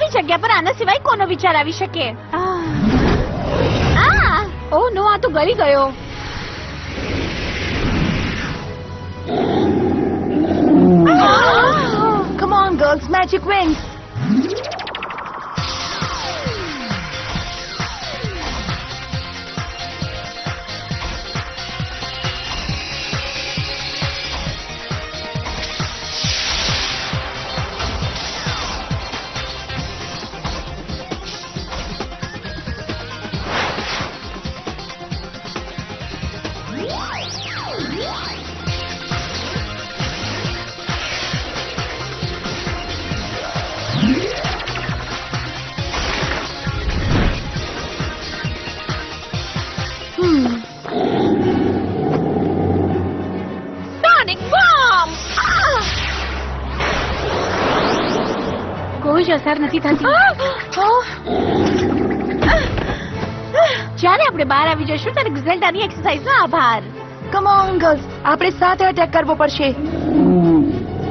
મારી જગ્યા પર આના સિવાય કોનો વિચાર આવી શકે? ઓ નો, આ તો ગળી ગયો. Come on, girls, magic wings. Sonic bomb! કોઈ જ અસર નથી થતી. જ્યારે આપણે બહાર આવી જશું ત્યારે ગ્રિઝેલ્ડાની એક્સરસાઇઝનો આભાર. Come on, girls, આપણે સાથે અટેક કરવો પડશે.